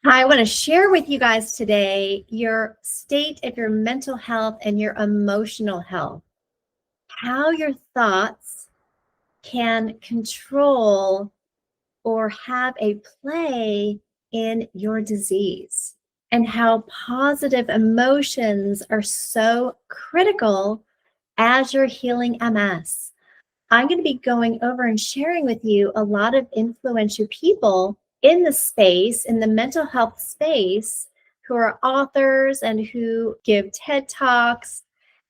I want to share with you guys today your state of your mental health and your emotional health. How your thoughts can control or have a play in your disease, and how positive emotions are so critical as you're healing MS. I'm going to be going over and sharing with you a lot of influential people in the space, in the mental health space, who are authors and who give TED Talks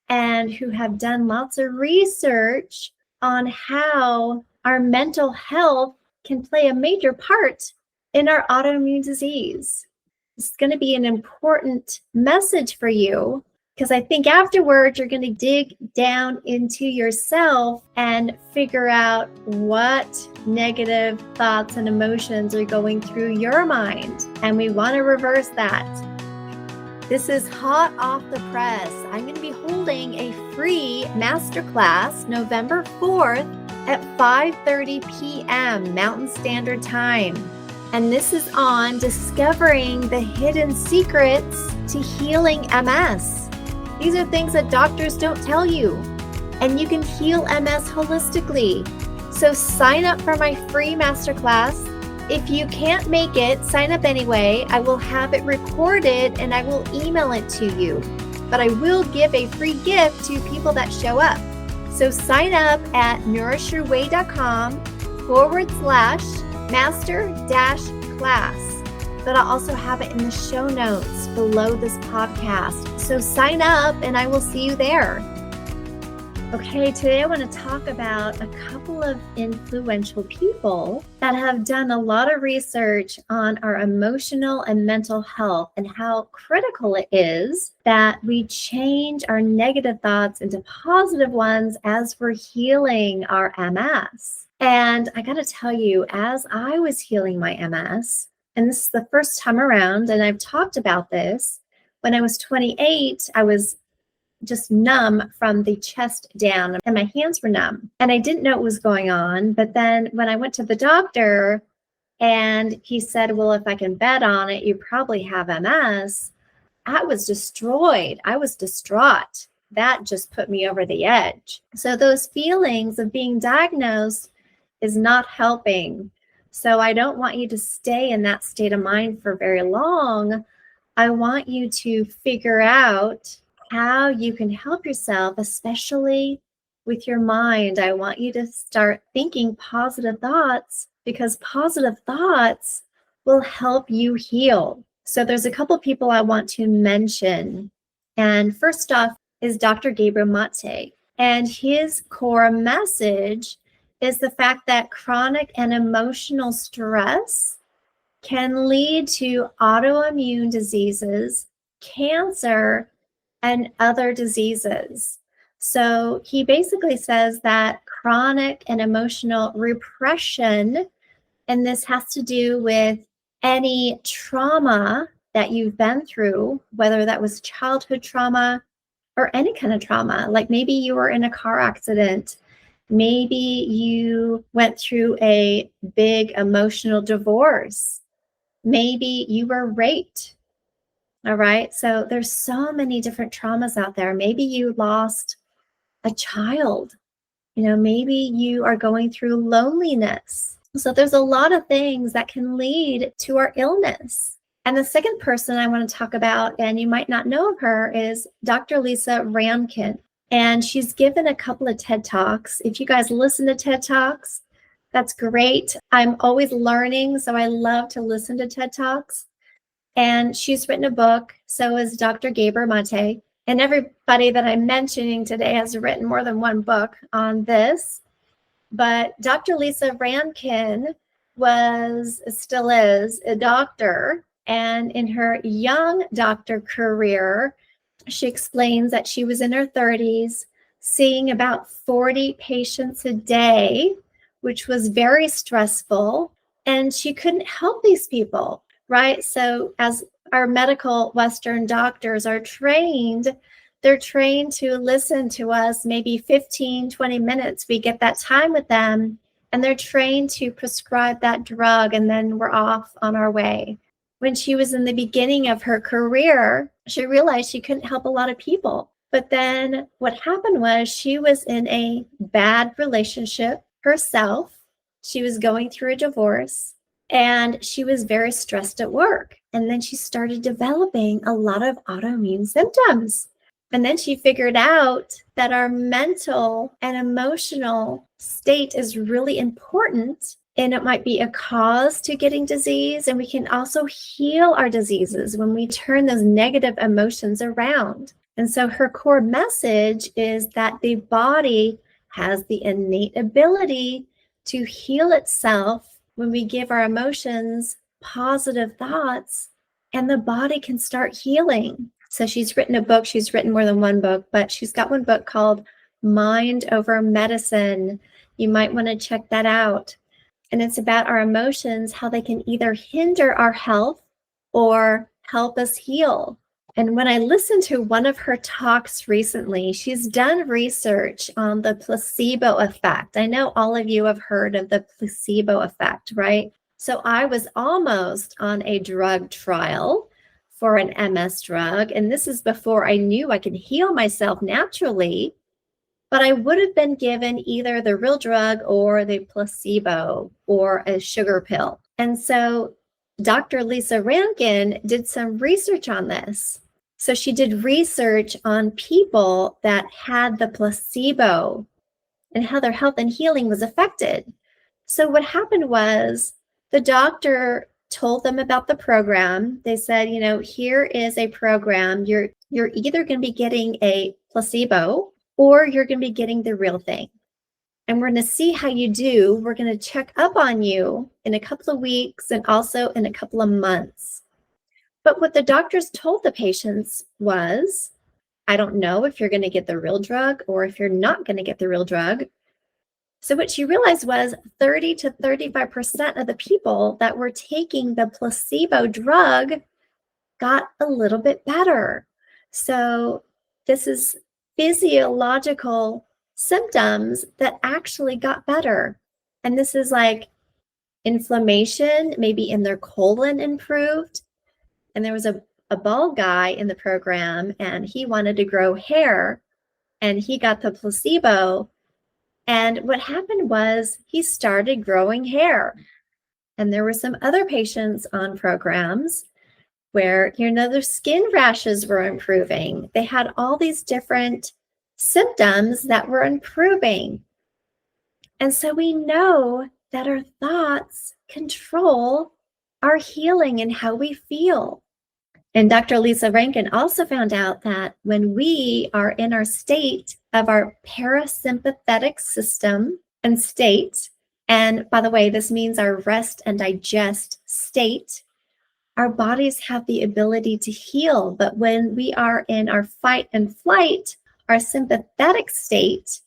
and who have done lots of research on how our mental health can play a major part in our autoimmune disease. It's going to be an important message for you, because I think afterwards you're going to dig down into yourself and figure out what negative thoughts and emotions are going through your mind. And we want to reverse that. This is hot off the press. I'm going to be holding a free masterclass November 4th at 5:30 p.m. Mountain Standard Time. And this is on discovering the hidden secrets to healing MS. These are things that doctors don't tell you, and you can heal MS holistically. So sign up for my free masterclass. If you can't make it, sign up anyway. I will have it recorded and I will email it to you. But I will give a free gift to people that show up. So sign up at nourishyourway.com/master-class. But I'll also have it in the show notes below this podcast. So sign up and I will see you there. Okay, today I want to talk about a couple of influential people that have done a lot of research on our emotional and mental health and how critical it is that we change our negative thoughts into positive ones as we're healing our MS. And I got to tell you, as I was healing my MS, and this is the first time around, and I've talked about this, when I was 28, I was just numb from the chest down and my hands were numb. And I didn't know what was going on. But then when I went to the doctor and he said, well, if I can bet on it, you probably have MS, I was destroyed. I was distraught. That just put me over the edge. So those feelings of being diagnosed is not helping. So I don't want you to stay in that state of mind for very long. I want you to figure out how you can help yourself, especially with your mind. I want you to start thinking positive thoughts, because positive thoughts will help you heal. So there's a couple people I want to mention. And first off is Dr. Gabor Mate. And his core message is the fact that chronic and emotional stress can lead to autoimmune diseases, cancer, and other diseases. So he basically says that chronic and emotional repression, and this has to do with any trauma that you've been through, whether that was childhood trauma or any kind of trauma, like maybe you were in a car accident, maybe you went through a big emotional divorce, maybe you were raped. All right. So there's so many different traumas out there. Maybe you lost a child. Maybe you are going through loneliness. So there's a lot of things that can lead to our illness. And the second person I want to talk about, and you might not know of her, is Dr. Lissa Rankin. And she's given a couple of TED Talks. If you guys listen to TED Talks, that's great. I'm always learning, so I love to listen to TED Talks. And she's written a book, so is Dr. Gabor Mate. And everybody that I'm mentioning today has written more than one book on this. But Dr. Lissa Rankin still is a doctor. And in her young doctor career, she explains that she was in her 30s, seeing about 40 patients a day, which was very stressful. And she couldn't help these people. Right? So as our medical Western doctors are trained, they're trained to listen to us maybe 15, 20 minutes. We get that time with them, and they're trained to prescribe that drug, and then we're off on our way. when she was in the beginning of her career, she realized she couldn't help a lot of people. But then what happened was she was in a bad relationship herself. She was going through a divorce and she was very stressed at work. And then she started developing a lot of autoimmune symptoms. And then she figured out that our mental and emotional state is really important. And it might be a cause to getting disease. And we can also heal our diseases when we turn those negative emotions around. And so her core message is that the body has the innate ability to heal itself when we give our emotions positive thoughts, and the body can start healing. So she's written a book. She's written more than one book, but she's got one book called Mind Over Medicine. You might want to check that out. And it's about our emotions, how they can either hinder our health or help us heal. And when I listened to one of her talks recently, she's done research on the placebo effect. I know all of you have heard of the placebo effect, right? So I was almost on a drug trial for an MS drug. And this is before I knew I could heal myself naturally. But I would have been given either the real drug or the placebo or a sugar pill. And so Dr. Lissa Rankin did some research on this. So she did research on people that had the placebo and how their health and healing was affected. So what happened was the doctor told them about the program. They said, here is a program. You're either going to be getting a placebo or you're going to be getting the real thing. And we're going to see how you do. We're going to check up on you in a couple of weeks and also in a couple of months. But what the doctors told the patients was, I don't know if you're going to get the real drug or if you're not going to get the real drug. So what she realized was 30 to 35% of the people that were taking the placebo drug got a little bit better. So this is physiological symptoms that actually got better. And this is like inflammation, maybe in their colon improved. And there was a bald guy in the program and he wanted to grow hair and he got the placebo. And what happened was he started growing hair. And there were some other patients on programs where, their skin rashes were improving. They had all these different symptoms that were improving. And so we know that our thoughts control our healing and how we feel. And Dr. Lissa Rankin also found out that when we are in our state of our parasympathetic system and state, and by the way, this means our rest and digest state, our bodies have the ability to heal. But when we are in our fight and flight, our sympathetic state,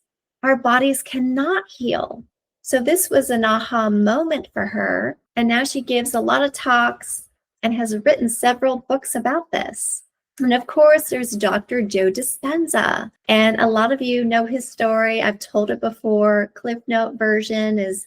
our bodies cannot heal. So this was an aha moment for her. And now she gives a lot of talks and has written several books about this. And of course, there's Dr. Joe Dispenza. And a lot of you know his story. I've told it before. Cliff Note version is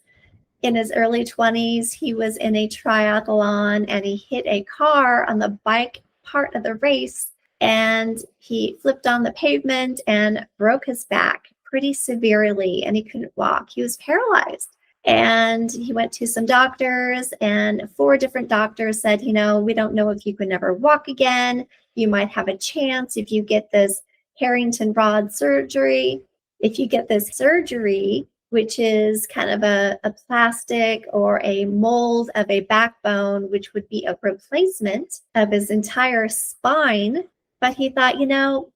in his early 20s. He was in a triathlon and he hit a car on the bike part of the race. And he flipped on the pavement and broke his back pretty severely. And he couldn't walk. He was paralyzed. And he went to some doctors and 4 different doctors said, we don't know if you can never walk again. You might have a chance if you get this Harrington rod surgery. If you get this surgery, which is kind of a plastic or a mold of a backbone, which would be a replacement of his entire spine. But he thought,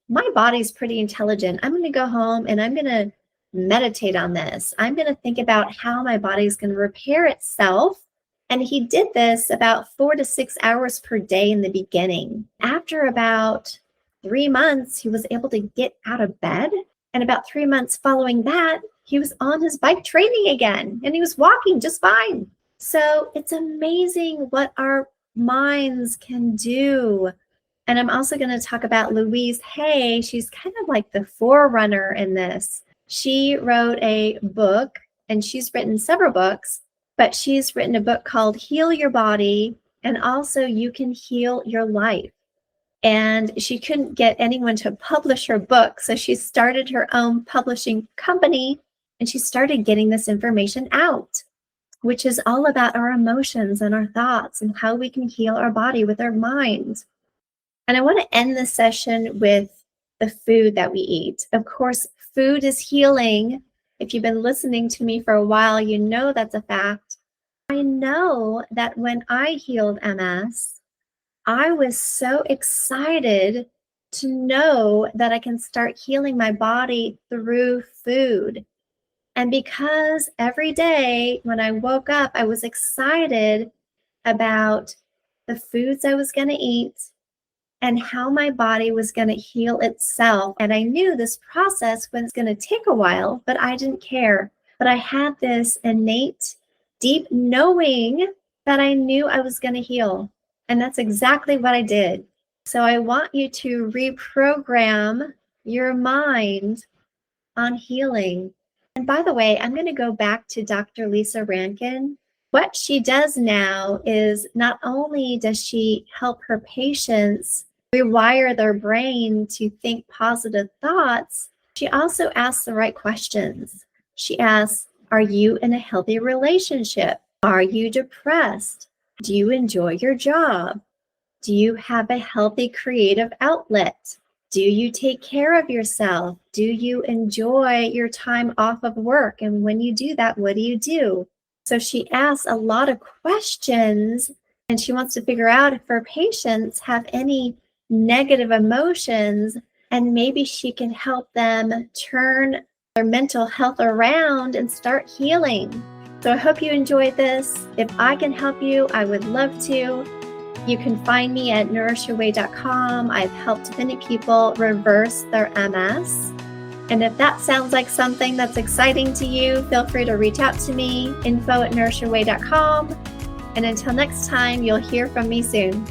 my body's pretty intelligent. I'm going to go home and I'm going to meditate on this. I'm going to think about how my body is going to repair itself. And he did this about 4 to 6 hours per day in the beginning. After about 3 months, he was able to get out of bed. And about 3 months following that, he was on his bike training again and he was walking just fine. So it's amazing what our minds can do. And I'm also going to talk about Louise Hay. She's kind of like the forerunner in this. She wrote a book and she's written several books, but she's written a book called Heal Your Body And also you can heal your life. And she couldn't get anyone to publish her book. So she started her own publishing company and she started getting this information out, which is all about our emotions and our thoughts and how we can heal our body with our mind. And I want to end this session with the food that we eat. Of course, food is healing. If you've been listening to me for a while, you know that's a fact. I know that when I healed MS, I was so excited to know that I can start healing my body through food. And because every day when I woke up, I was excited about the foods I was going to eat and how my body was going to heal itself. And I knew this process was going to take a while, but I didn't care. But I had this innate, deep knowing that I knew I was going to heal. And that's exactly what I did. So I want you to reprogram your mind on healing. And by the way, I'm going to go back to Dr. Lissa Rankin. What she does now is not only does she help her patients rewire their brain to think positive thoughts, she also asks the right questions. She asks, are you in a healthy relationship? Are you depressed? Do you enjoy your job? Do you have a healthy creative outlet? Do you take care of yourself? Do you enjoy your time off of work? And when you do that, what do you do? So she asks a lot of questions and she wants to figure out if her patients have any negative emotions and maybe she can help them turn their mental health around and start healing. So I hope you enjoyed this. If I can help you, I would love to. You can find me at nourishyourway.com. I've helped many people reverse their MS. And if that sounds like something that's exciting to you, feel free to reach out to me, info@nourishyourway.com. And until next time, you'll hear from me soon.